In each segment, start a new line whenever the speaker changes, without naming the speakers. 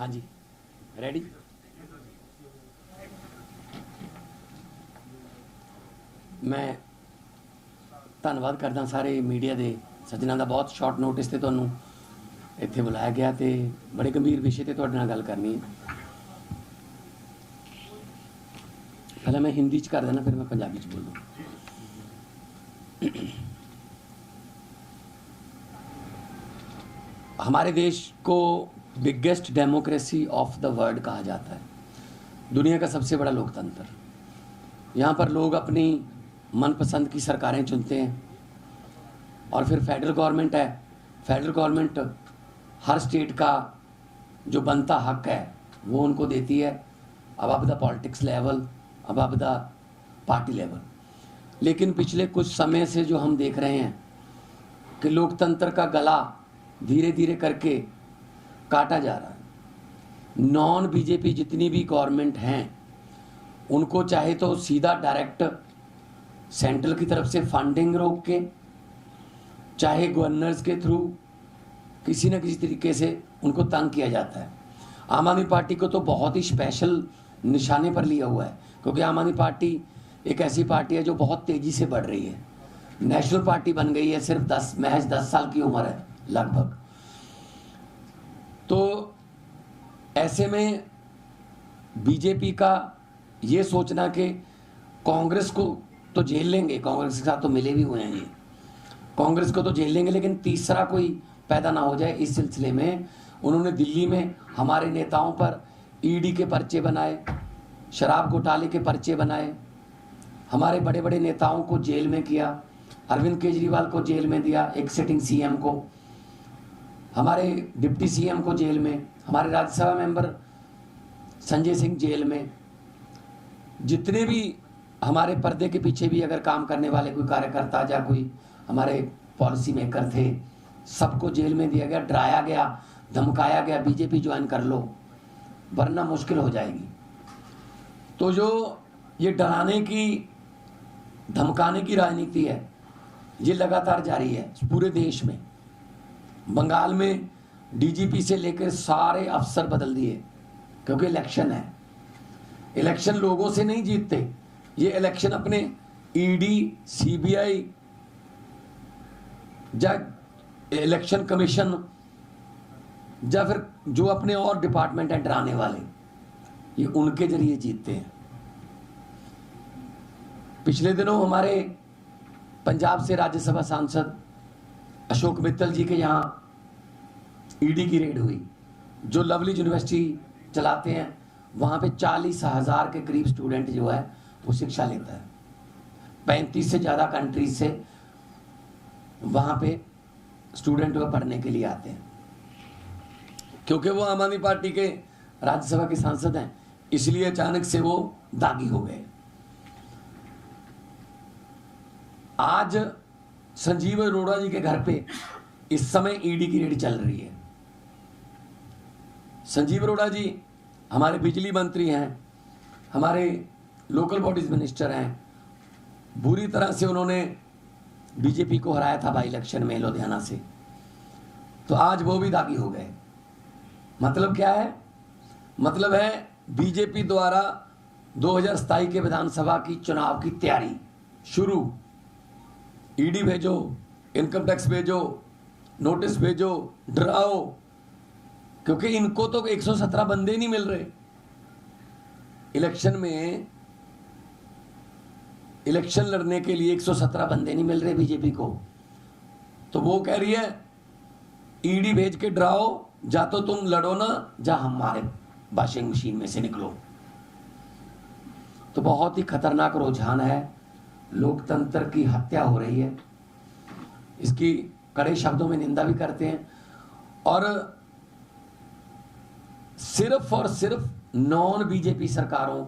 हाँ जी, रेडी। मैं धन्नवाद करदा सारे मीडिया के सज्जनों का। बहुत शॉर्ट नोटिस से तुहानूं इत्थे बुलाया गया तो बड़े गंभीर विषय पर तुहाडे नाल गल करनी है। पहले मैं हिंदी च कर देना, फिर मैं पंजाबी च बोलूँ। हमारे देश को biggest democracy of the world कहा जाता है, दुनिया का सबसे बड़ा लोकतंत्र। यहाँ पर लोग अपनी मनपसंद की सरकारें चुनते हैं और फिर फेडरल गवर्नमेंट है। फेडरल गवर्नमेंट हर स्टेट का जो बनता हक है वो उनको देती है, above the politics level, above the party level. लेकिन पिछले कुछ समय से जो हम देख रहे हैं कि लोकतंत्र का गला धीरे धीरे करके काटा जा रहा है। नॉन बीजेपी जितनी भी गवर्नमेंट हैं उनको चाहे तो सीधा डायरेक्ट सेंट्रल की तरफ से फंडिंग रोक के, चाहे गवर्नर्स के थ्रू किसी न किसी तरीके से उनको तंग किया जाता है। आम आदमी पार्टी को तो बहुत ही स्पेशल निशाने पर लिया हुआ है, क्योंकि आम आदमी पार्टी एक ऐसी पार्टी है जो बहुत तेज़ी से बढ़ रही है। नेशनल पार्टी बन गई है, सिर्फ महज 10 साल की उम्र है लगभग। तो ऐसे में बीजेपी का ये सोचना कि कांग्रेस को तो झेल लेंगे, कांग्रेस के साथ तो मिले भी हुए हैं ये, कांग्रेस को तो झेल लेंगे, लेकिन तीसरा कोई पैदा ना हो जाए, इस सिलसिले में उन्होंने दिल्ली में हमारे नेताओं पर ईडी के पर्चे बनाए, शराब घोटाले के पर्चे बनाए, हमारे बड़े बड़े नेताओं को जेल में किया। अरविंद केजरीवाल को जेल में दिया, एक सिटिंग सीएम को, हमारे डिप्टी सीएम को जेल में, हमारे राज्यसभा मेंबर संजय सिंह जेल में। जितने भी हमारे पर्दे के पीछे भी अगर काम करने वाले कोई कार्यकर्ता या कोई हमारे पॉलिसी मेकर थे, सबको जेल में दिया गया, डराया गया, धमकाया गया, बीजेपी ज्वाइन कर लो वरना मुश्किल हो जाएगी। तो जो ये डराने की, धमकाने की राजनीति है ये लगातार जारी है पूरे देश में। बंगाल में डीजीपी से लेकर सारे अफसर बदल दिए, क्योंकि इलेक्शन है। इलेक्शन लोगों से नहीं जीतते, ये इलेक्शन अपने ईडी, सीबीआई या इलेक्शन कमीशन या फिर जो अपने और डिपार्टमेंट हैं डराने वाले, ये उनके जरिए जीतते हैं। पिछले दिनों हमारे पंजाब से राज्यसभा सांसद अशोक मित्तल जी के यहाँ ईडी की रेड हुई। जो लवली यूनिवर्सिटी चलाते हैं वहाँ पे 40,000 के करीब स्टूडेंट जो है वो शिक्षा लेता है। 35 से ज़्यादा कंट्रीज से वहाँ पे स्टूडेंट वो पढ़ने के लिए आते हैं। क्योंकि वो आम आदमी पार्टी के राज्यसभा के सांसद हैं, इसलिए अचानक से वो दागी हो गए। आज संजीव अरोड़ा जी के घर पे इस समय ईडी की रेड चल रही है। संजीव अरोड़ा जी हमारे बिजली मंत्री हैं, हमारे लोकल बॉडीज मिनिस्टर हैं, बुरी तरह से उन्होंने बीजेपी को हराया था बाई इलेक्शन में लुधियाना से, तो आज वो भी दागी हो गए। मतलब क्या है? मतलब है बीजेपी द्वारा 2027 के विधानसभा की चुनाव की तैयारी शुरू। ईडी भेजो, इनकम टैक्स भेजो, नोटिस भेजो, डराओ, क्योंकि इनको तो 117 बंदे नहीं मिल रहे इलेक्शन में। इलेक्शन लड़ने के लिए 117 बंदे नहीं मिल रहे बीजेपी को, तो वो कह रही है ईडी भेज के डराओ, जा तो तुम लड़ो ना, जा हमारे वॉशिंग मशीन में से निकलो। तो बहुत ही खतरनाक रुझान है, लोकतंत्र की हत्या हो रही है, इसकी कड़े शब्दों में निंदा भी करते हैं। और सिर्फ और सिर्फ नॉन बीजेपी सरकारों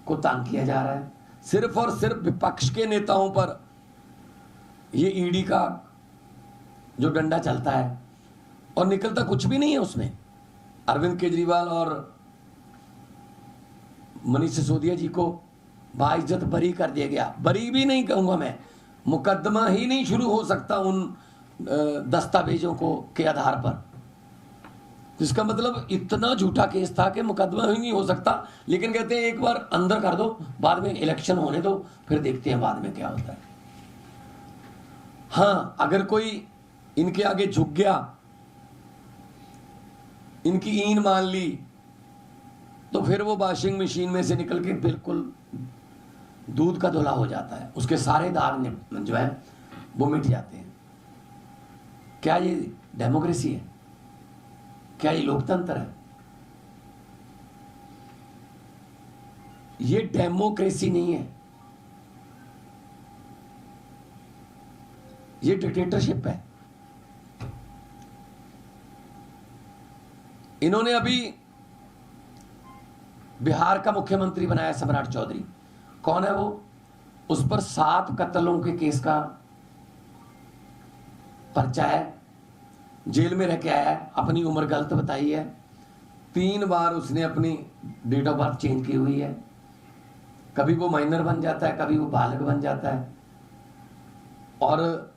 को तंग किया जा रहा है, सिर्फ और सिर्फ विपक्ष के नेताओं पर ये ईडी का जो डंडा चलता है, और निकलता कुछ भी नहीं है उसमें। अरविंद केजरीवाल और मनीष सिसोदिया जी को बाइज्जत बरी कर दिया गया। बरी भी नहीं कहूंगा मैं, मुकदमा ही नहीं शुरू हो सकता उन दस्तावेजों को के आधार पर। जिसका मतलब इतना झूठा केस था कि मुकदमा ही नहीं हो सकता, लेकिन कहते हैं एक बार अंदर कर दो, बाद में इलेक्शन होने दो, फिर देखते हैं बाद में क्या होता है। हाँ, अगर कोई इनके आगे झुक गया, इनकी ईन मान ली, तो फिर वो वॉशिंग मशीन में से निकल के बिल्कुल दूध का धुला हो जाता है, उसके सारे दाग जो है वो मिट जाते हैं। क्या ये डेमोक्रेसी है? क्या ये लोकतंत्र है? ये डेमोक्रेसी नहीं है, ये डिक्टेटरशिप है। इन्होंने अभी बिहार का मुख्यमंत्री बनाया सम्राट चौधरी। कौन है वो? उस पर 7 कत्लों के केस का पर्चा है, जेल में रह के आया है, अपनी उम्र गलत बताई है, 3 बार उसने अपनी डेट ऑफ बर्थ चेंज की हुई है, कभी वो माइनर बन जाता है, कभी वो बालक बन जाता है। और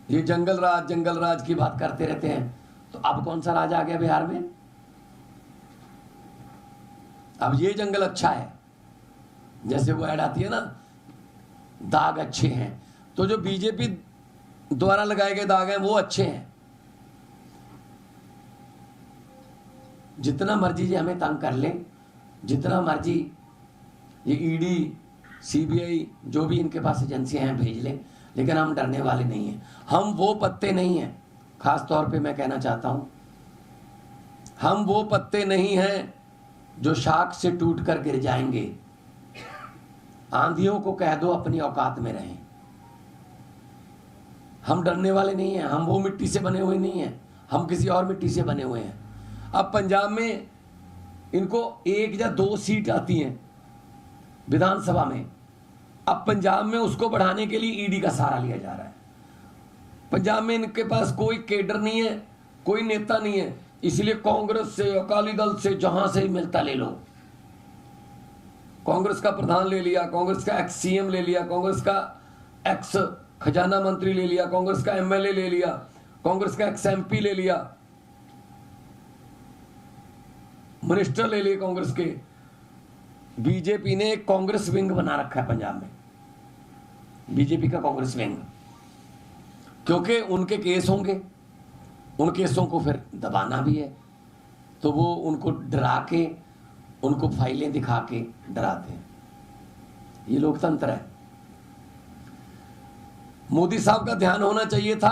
ये जंगल राज की बात करते रहते हैं। तो अब कौन सा राज आ गया बिहार में? अब ये जंगल अच्छा है, जैसे वो ऐड आती है ना, दाग अच्छे हैं, तो जो बीजेपी द्वारा लगाए गए दाग हैं वो अच्छे हैं। जितना मर्जी ये हमें तंग कर ले, जितना मर्जी ये ईडी सीबीआई जो भी इनके पास एजेंसियां हैं भेज ले, लेकिन हम डरने वाले नहीं हैं। हम वो पत्ते नहीं हैं, खास तौर पे मैं कहना चाहता हूं, हम वो पत्ते नहीं हैं जो शाख से टूट कर गिर जाएंगे। आंधियों को कह दो अपनी औकात में रहें। हम डरने वाले नहीं हैं, हम वो मिट्टी से बने हुए नहीं हैं, हम किसी और मिट्टी से बने हुए हैं। अब पंजाब में इनको 1 या 2 सीट आती हैं विधानसभा में, अब पंजाब में उसको बढ़ाने के लिए ईडी का सहारा लिया जा रहा है। पंजाब में इनके पास कोई केडर नहीं है, कोई नेता नहीं है, इसलिए कांग्रेस से, अकाली दल से, जहां से मिलता ले लो। कांग्रेस का प्रधान ले लिया, कांग्रेस का एक्स सीएम ले लिया, कांग्रेस का एक्स खजाना मंत्री ले लिया, कांग्रेस का एमएलए ले लिया, कांग्रेस का एक्स एमपी ले लिया, मिनिस्टर ले लिए कांग्रेस के। बीजेपी ने एक कांग्रेस विंग बना रखा है पंजाब में, बीजेपी का कांग्रेस विंग, क्योंकि उनके केस होंगे, उन केसों को फिर दबाना भी है, तो वो उनको डरा के, उनको फाइलें दिखा के डराते हैं। ये लोकतंत्र है। मोदी साहब का ध्यान होना चाहिए था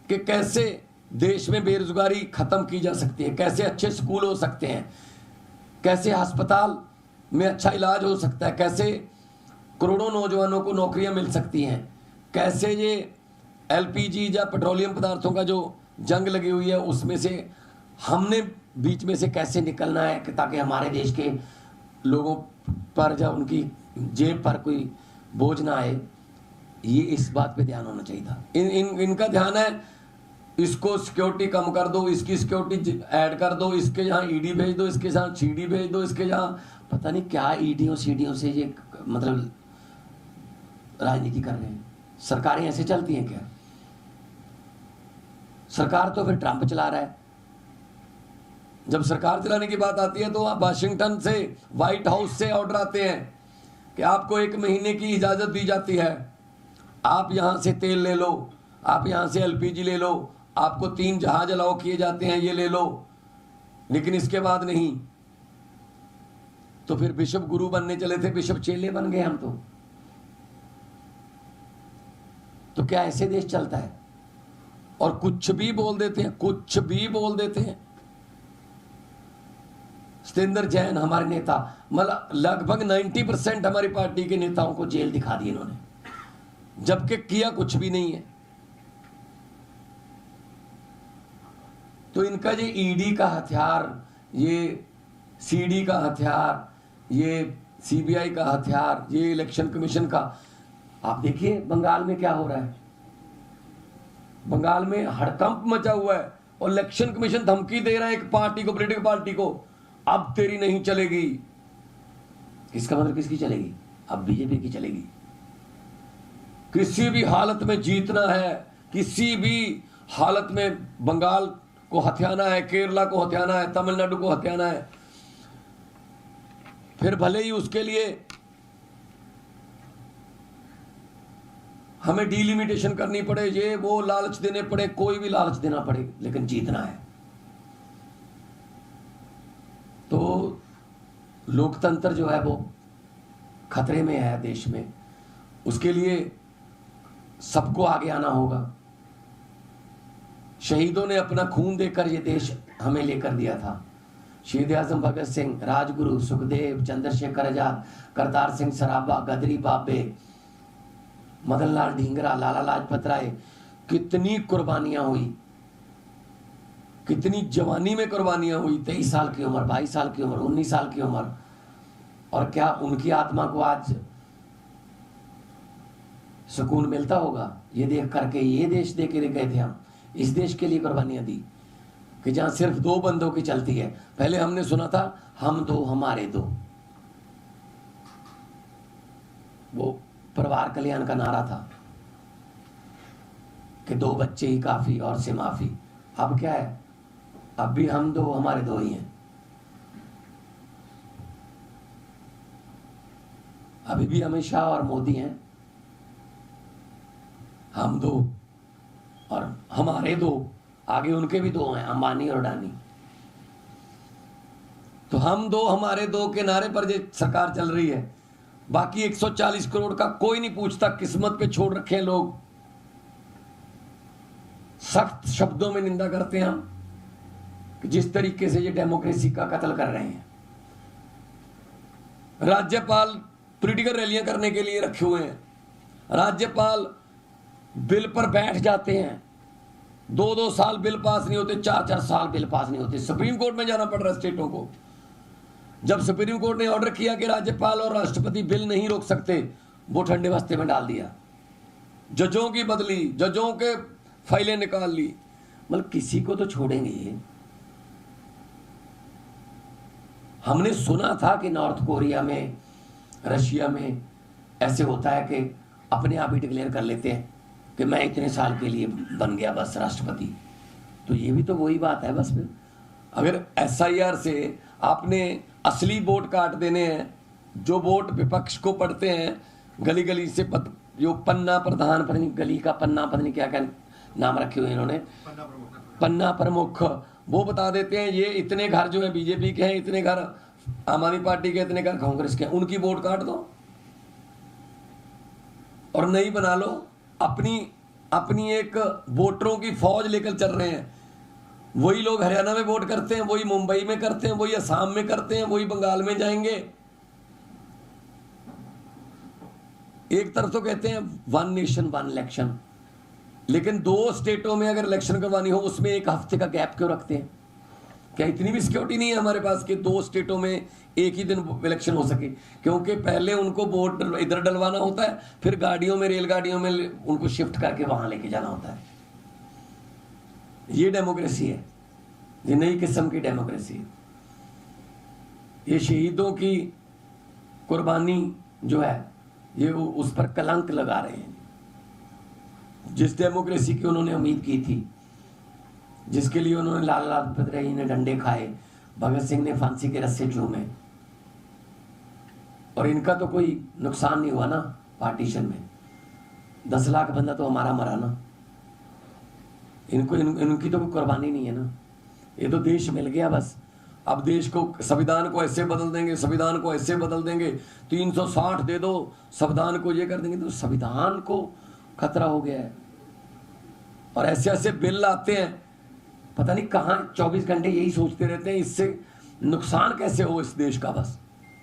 कि कैसे देश में बेरोजगारी खत्म की जा सकती है, कैसे अच्छे स्कूल हो सकते हैं, कैसे अस्पताल में अच्छा इलाज हो सकता है, कैसे करोड़ों नौजवानों को नौकरियां मिल सकती हैं, कैसे ये एलपीजी या पेट्रोलियम पदार्थों का जो जंग लगी हुई है उसमें से हमने बीच में से कैसे निकलना है, कि ताकि हमारे देश के लोगों पर या उनकी जेब पर कोई बोझ ना आए। ये इस बात पे ध्यान होना चाहिए था। इनका ध्यान है इसको सिक्योरिटी कम कर दो, इसकी सिक्योरिटी ऐड कर दो, इसके यहाँ ईडी भेज दो, इसके यहाँ सीडी भेज दो, इसके यहाँ पता नहीं क्या ईडीओ सीडीओ से ये मतलब राजनीति कर रहे हैं। सरकारें ऐसे चलती हैं क्या? सरकार तो फिर ट्रंप चला रहा है। जब सरकार चलाने की बात आती है तो वाशिंगटन से, व्हाइट हाउस से ऑर्डर आते हैं कि आपको 1 महीने की इजाजत दी जाती है, आप यहां से तेल ले लो, आप यहां से एलपीजी ले लो, आपको 3 जहाज अलाउ किए जाते हैं, ये ले लो, लेकिन इसके बाद नहीं। तो फिर बिशप गुरु बनने चले थे, बिशप चेले बन गए हम तो क्या ऐसे देश चलता है? और कुछ भी बोल देते हैं, कुछ भी बोल देते हैं। सत्येंद्र जैन हमारे नेता, मतलब लगभग 90% हमारी पार्टी के नेताओं को जेल दिखा दी इन्होंने, जबकि किया कुछ भी नहीं है। तो इनका ये ईडी का हथियार, ये सीडी का हथियार, ये सीबीआई का हथियार, ये इलेक्शन कमीशन का, आप देखिए बंगाल में क्या हो रहा है। बंगाल में हड़कंप मचा हुआ है और इलेक्शन कमीशन धमकी दे रहा है एक पार्टी को, पॉलिटिकल पार्टी को, अब तेरी नहीं चलेगी। इसका मतलब किसकी चलेगी? अब बीजेपी की चलेगी। किसी भी हालत में जीतना है, किसी भी हालत में बंगाल को हथियाना है, केरला को हथियाना है, तमिलनाडु को हथियाना है, फिर भले ही उसके लिए हमें डिलिमिटेशन करनी पड़े, ये वो लालच देने पड़े, कोई भी लालच देना पड़े, लेकिन जीतना है। तो लोकतंत्र जो है वो खतरे में है देश में, उसके लिए सबको आगे आना होगा। शहीदों ने अपना खून देकर ये देश हमें लेकर दिया था। शहीद आजम भगत सिंह, राजगुरु, सुखदेव, चंद्रशेखर आजाद, करतार सिंह सराभा, गदरी बाबे, मदन लाल ढींगरा, लाला लाजपत राय, कितनी कुर्बानियां हुई, कितनी जवानी में कुर्बानियां हुई। 23 साल की उम्र, 22 साल की उम्र, 19 साल की उम्र। और क्या उनकी आत्मा को आज सुकून मिलता होगा ये देख करके? ये देश दे के गए थे हम, इस देश के लिए कुर्बानियां दी कि जहां सिर्फ 2 बंदों की चलती है। पहले हमने सुना था हम 2 हमारे 2, वो परिवार कल्याण का नारा था कि 2 बच्चे ही काफी और से माफी। अब क्या है? अब भी हम 2 हमारे 2 ही हैं। अभी भी अमित शाह और मोदी हैं, हम 2 और हमारे 2, आगे उनके भी 2 हैं, अंबानी और अडानी। तो हम 2 हमारे 2 के नारे पर ये सरकार चल रही है। बाकी 140 करोड़ का कोई नहीं पूछता, किस्मत पे छोड़ रखे हैं लोग। सख्त शब्दों में निंदा करते हैं हम कि जिस तरीके से ये डेमोक्रेसी का कत्ल कर रहे हैं। राज्यपाल पॉलिटिकल रैलियां करने के लिए रखे हुए हैं, राज्यपाल बिल पर बैठ जाते हैं, 2-2 साल बिल पास नहीं होते, 4-4 साल बिल पास नहीं होते, सुप्रीम कोर्ट में जाना पड़ रहा है स्टेटों को। जब सुप्रीम कोर्ट ने ऑर्डर किया कि राज्यपाल और राष्ट्रपति बिल नहीं रोक सकते, वो ठंडे बस्ते में डाल दिया, जजों की बदली, जजों के फाइलें निकाल ली। मतलब किसी को तो छोड़ेंगे। हमने सुना था कि नॉर्थ कोरिया में, रशिया में ऐसे होता है कि अपने आप ही डिक्लेयर कर लेते हैं कि मैं इतने साल के लिए बन गया बस राष्ट्रपति। तो ये भी तो वही बात है बस। फिर अगर SIR से आपने असली वोट काट देने हैं, जो वोट विपक्ष को पड़ते हैं, गली गली से जो पन्ना प्रधान, पता नहीं गली का पन्ना, पता नहीं क्या क्या नाम रखे हुए इन्होंने, पन्ना प्रमुख, वो बता देते हैं ये इतने घर जो है बीजेपी के हैं, इतने घर आम आदमी पार्टी के, इतने घर कांग्रेस के हैं, उनकी वोट काट दो और नई बना लो। अपनी एक वोटरों की फौज लेकर चल रहे हैं। वही लोग हरियाणा में वोट करते हैं, वही मुंबई में करते हैं, वही असम में करते हैं, वही बंगाल में जाएंगे। एक तरफ तो कहते हैं 1 नेशन 1 इलेक्शन, लेकिन 2 स्टेटों में अगर इलेक्शन करवानी हो उसमें 1 हफ्ते का गैप क्यों रखते हैं? क्या इतनी भी सिक्योरिटी नहीं है हमारे पास कि 2 स्टेटों में एक ही दिन इलेक्शन हो सके? क्योंकि पहले उनको वोट इधर डलवाना होता है, फिर गाड़ियों में, रेलगाड़ियों में उनको शिफ्ट करके वहां लेके जाना होता है। ये डेमोक्रेसी है, ये नई किस्म की डेमोक्रेसी है। ये शहीदों की कुर्बानी जो है ये उस पर कलंक लगा रहे हैं। जिस डेमोक्रेसी की उन्होंने उम्मीद की थी, जिसके लिए उन्होंने लाला लाजपत राय ने डंडे खाए, भगत सिंह ने फांसी के रस्से चूमे, और इनका तो कोई नुकसान नहीं हुआ ना पार्टीशन में। 10 लाख बंदा तो हमारा मरा ना, इनकी तो कोई कुर्बानी नहीं है ना। ये तो देश मिल गया बस। अब देश को, संविधान को ऐसे बदल देंगे, संविधान को ऐसे बदल देंगे, 360 दे दो, संविधान को ये कर देंगे, तो संविधान को खतरा हो गया है। और ऐसे ऐसे बिल लाते हैं, पता नहीं कहां 24 घंटे यही सोचते रहते हैं इससे नुकसान कैसे हो इस देश का, बस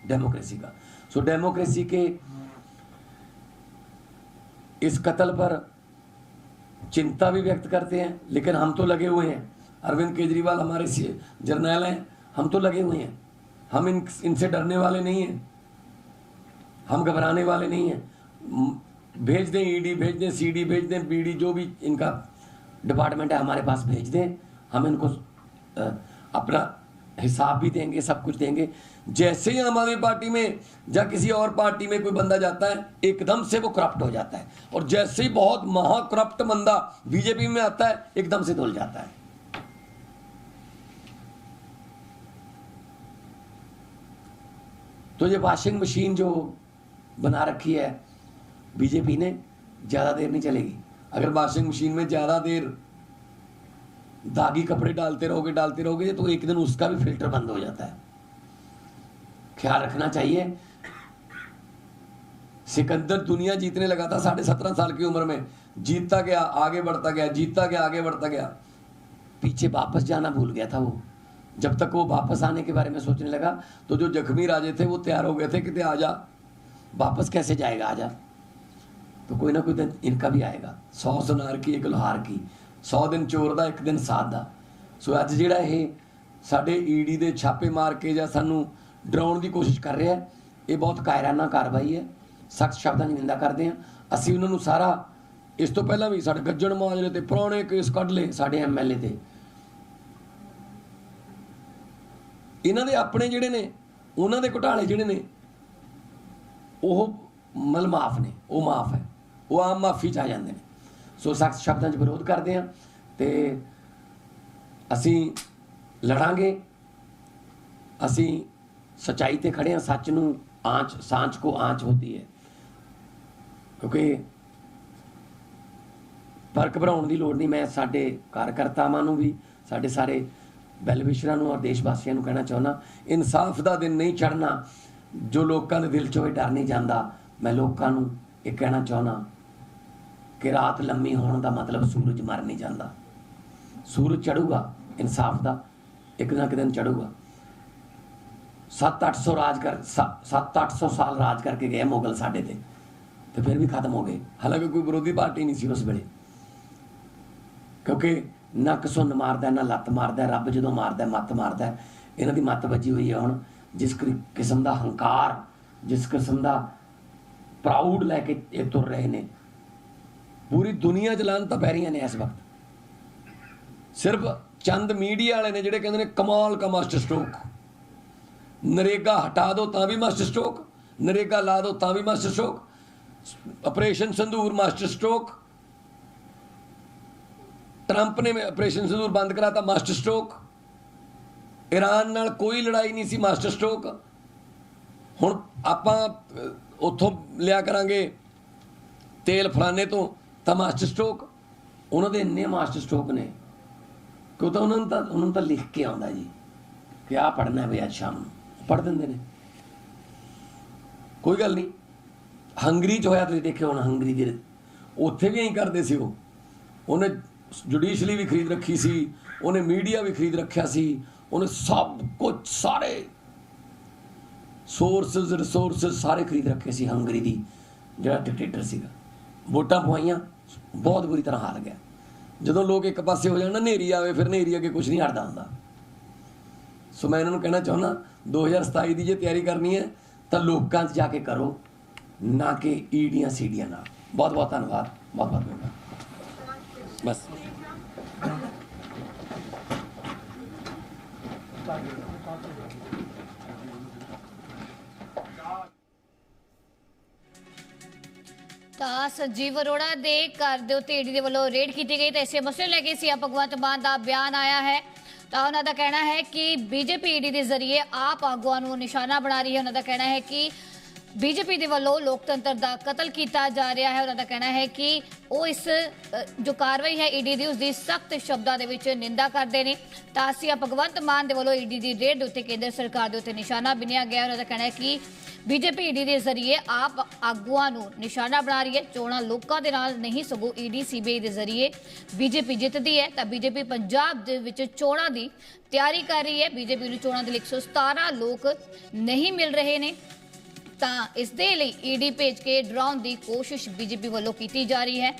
डेमोक्रेसी का। सो डेमोक्रेसी के इस कत्ल पर चिंता भी व्यक्त करते हैं, लेकिन हम तो लगे हुए हैं। अरविंद केजरीवाल हमारे जर्नैल हैं, हम तो लगे हुए हैं। हम इनसे डरने वाले नहीं हैं, हम घबराने वाले नहीं हैं। भेज दें ईडी, भेज दें सीडी, भेज दें बीडी, जो भी इनका डिपार्टमेंट है हमारे पास भेज दें, हम इनको अपना हिसाब भी देंगे, सब कुछ देंगे। जैसे ही आम आदमी पार्टी में या किसी और पार्टी में कोई बंदा जाता है, एकदम से वो करप्ट हो जाता है, और जैसे ही बहुत महा करप्ट बंदा बीजेपी में आता है, एकदम से धुल जाता है। तो ये वॉशिंग मशीन जो बना रखी है बीजेपी ने, ज़्यादा देर नहीं चलेगी। अगर वॉशिंग मशीन में ज़्यादा देर दागी कपड़े डालते रहोगे तो एक दिन उसका भी फिल्टर बंद हो जाता है। ख्याल रखना चाहिए। सिकंदर दुनिया जीतने लगा था 17.5 साल की उम्र में, जीतता गया आगे बढ़ता गया, जीतता गया आगे बढ़ता गया, पीछे वापस जाना भूल गया था वो। जब तक वो वापस आने के बारे में सोचने लगा तो जो जख्मी राजे थे वो तैयार हो गए थे कि आजा, वापस कैसे जाएगा, आजा। तो कोई ना कोई दिन इनका भी आएगा। 100 सुनार की एक लोहार की, 100 दिन चोर दा एक दिन साध दा। सो अज जिहड़ा ये साडे ईडी दे छापे मार के जां सानू डराउण दी कोशिश कर रहा है, ये बहुत कायराना कार्रवाई है। सख्त शब्दां दी निंदा करते हैं असीं। उन्होंने सारा इस तो पहला भी साडे गज्जण माजरे ते पुराने केस कढ ले साडे MLA ते। इन्हां दे अपने जिहड़े ने उन्हां दे घोटाले जिहड़े ने वो मतलब माफ ने, वो माफ है, वो आम माफी च आ जाते हैं। सो सख्त शब्दों च विरोध करते हैं तो असी लड़ांगे। असी सच्चाई ते खड़े हैं, सच नूं आंच, सांच को आंच होती है, क्योंकि पर घबराउण की लोड़ नहीं। मैं साडे कार्यकर्तावां नूं भी, साडे सारे वैलविशरां नूं और देशवासियों नूं कहना चाहुंदा, इंसाफ का दिन नहीं चढ़ना जो लोगों के दिल चों डर नहीं जाता। मैं लोगों नूं ये कहना चाहुंदा कि रात लम्मी होने का मतलब सूरज मर नहीं जाता। सूरज चढ़ूगा इंसाफ का, एक ना एक दिन चढ़ूगा। 700-800 साल राज करके गए मुगल साडे ते, तो फिर भी खत्म हो गए। हालांकि कोई विरोधी पार्टी नहीं सी उस वेले, क्योंकि ना घसुन मारदा ना लत्त मारदा, रब जो मारदा मत मारदा। इन्हां दी मत बजी हुई है हुण। जिस किस्म का हंकार, जिस किस्म का प्राउड लैके ये तुर रहे ने, पूरी दुनिया च लानतां पै रहीआं ने इस वक्त। सिर्फ चंद मीडिया वाले ने जिहड़े कहंदे ने कमाल का मास्टर स्ट्रोक, नरेगा हटा दो तां भी मास्टर स्ट्रोक, नरेगा ला दो तां भी master stroke, operation संदूर master stroke, Trump ने ऑपरेशन संदूर बंद कराता मास्टर स्ट्रोक, ईरान नाल कोई लड़ाई नहीं सी मास्टर स्ट्रोक। हुण आपां उत्थों लिया करांगे तेल फलाने तो मास्टर स्ट्रोक। उन्होंने इन्ने मास्टर स्ट्रोक ने कि तो उन्होंने तो लिख के आउंदा जी कि आ पढ़ना है भाई अज शाम नूं, पढ़ देंदे ने, कोई गल नहीं। हंगरी च होया तुसीं देखिओ हुण, हंगरी दे उत्थे भी ऐं करदे सी। उन्हें जुडिशली भी खरीद रखी सी, उन्हें मीडिया भी खरीद रखा सी, उन्हें सब कुछ सारे सोर्सिस रिसोर्सिस सारे खरीद रखे सी। हंगरी दी जिहड़ा डिक्टेटर सीगा, वोटां पवाइयां, बहुत बुरी तरह हार गया। जदों लोग एक पासे हो जाण, नेरी आवे, फिर नेरी अगे कुछ नहीं हटदा हुंदा। सो मैं इन्होंने कहना चाहुंदा 2027 की जे तैयारी करनी है तो लोकां 'च जाके करो, ना कि ईडियां सीडियां नाल। बहुत बहुत धन्नवाद, बहुत बहुत धन्यवाद। बस
ਤਾਂ ਸੰਜੀਵ ਅਰੋੜਾ ਦੇ ਘਰ ਦੇ ਉੱਤੇ ਈਡੀ ਦੇ ਵੱਲੋਂ ਰੇਡ ਕੀਤੀ ਗਈ ਤਾਂ ਇਸੇ ਮਸਲੇ ਨੂੰ ਲੈ ਕੇ ਸੀਐਮ ਭਗਵੰਤ ਮਾਨ ਦਾ ਬਿਆਨ ਆਇਆ ਹੈ। ਤਾਂ ਉਹਨਾਂ ਦਾ ਕਹਿਣਾ ਹੈ ਕਿ ਬੀਜੇਪੀ ਈਡੀ ਦੇ ਜ਼ਰੀਏ ਆਪ ਆਗੂਆਂ ਨੂੰ ਨਿਸ਼ਾਨਾ ਬਣਾ ਰਹੀ ਹੈ। ਉਹਨਾਂ ਦਾ ਕਹਿਣਾ ਹੈ ਕਿ बीजेपी के वालों लोकतंत्र का कतल किया जा रहा है। उन्होंने कहना है कि वो इस जो कार्रवाई है ईडी की उसकी सख्त शब्दों के निंदा करते हैं। तो सीएम भगवंत मान के वालों ईडी की रेड के उत्ते केंद्र सरकार के उत्ते निशाना बिनिया गया। उन्होंने कहना है कि बीजेपी ईडी के जरिए आप आगुआं नूं निशाना बना रही है। चोणां लोकां दे नाल नहीं सगों ईडी सीबीआई के जरिए बीजेपी जितदी है। तो बीजेपी पंजाब दे विच चोणां दी तैयारी कर रही है। बीजेपी नूं चोणां दे 117 लोग नहीं मिल रहे ने, ਤਾਂ ਇਸ ਦੇ ਲਈ ਈਡੀ ਭੇਜ ਕੇ ਡਰਾਉਣ ਦੀ ਕੋਸ਼ਿਸ਼ ਬੀਜੇਪੀ ਵੱਲੋਂ ਕੀਤੀ ਜਾ ਰਹੀ ਹੈ।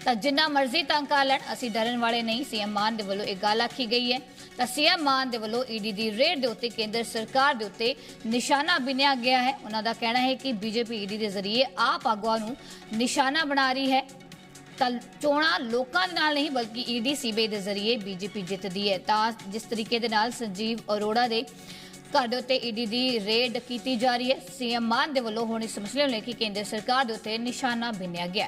ਤਾਂ ਜਿੰਨਾ ਮਰਜ਼ੀ ਤੰਗ ਕਰ ਲੈਣ, ਅਸੀਂ ਡਰਨ ਵਾਲੇ ਨਹੀਂ। ਸੀਐਮ ਮਾਨ ਦੇ ਵੱਲੋਂ ਇਹ ਗੱਲ ਆਖੀ ਗਈ ਹੈ। ਤਾਂ ਸੀਐਮ ਮਾਨ ਦੇ ਵੱਲੋਂ ਈਡੀ ਦੀ ਰੇਡ ਦੇ ਉੱਤੇ ਕੇਂਦਰ ਸਰਕਾਰ ਦੇ ਉੱਤੇ ਨਿਸ਼ਾਨਾ ਬਿਨਿਆ ਗਿਆ ਹੈ। ਉਹਨਾਂ ਦਾ ਕਹਿਣਾ ਹੈ ਕਿ ਬੀਜੇਪੀ ਈਡੀ ਦੇ ਜ਼ਰੀਏ ਆਪ ਆਗੂਆਂ ਨੂੰ ਨਿਸ਼ਾਨਾ ਬਣਾ ਰਹੀ ਹੈ। ਤਾਂ ਚੋਣਾਂ ਲੋਕਾਂ ਦੇ ਨਾਲ ਨਹੀਂ ਬਲਕਿ ਈਡੀ ਸੀਬੀਆਈ ਦੇ ਜ਼ਰੀਏ ਬੀਜੇਪੀ ਜਿੱਤਦੀ ਹੈ। ਤਾਂ ਜਿਸ ਤਰੀਕੇ ਦੇ ਨਾਲ ਸੰਜੀਵ ਅਰੋੜਾ ਦੇ घर के उत्ते ईडी की रेड की जा रही है, सीएम मान के वालों हुण इस मसले को लेकर केंद्र सरकार के उत्ते निशाना बिन्या गया।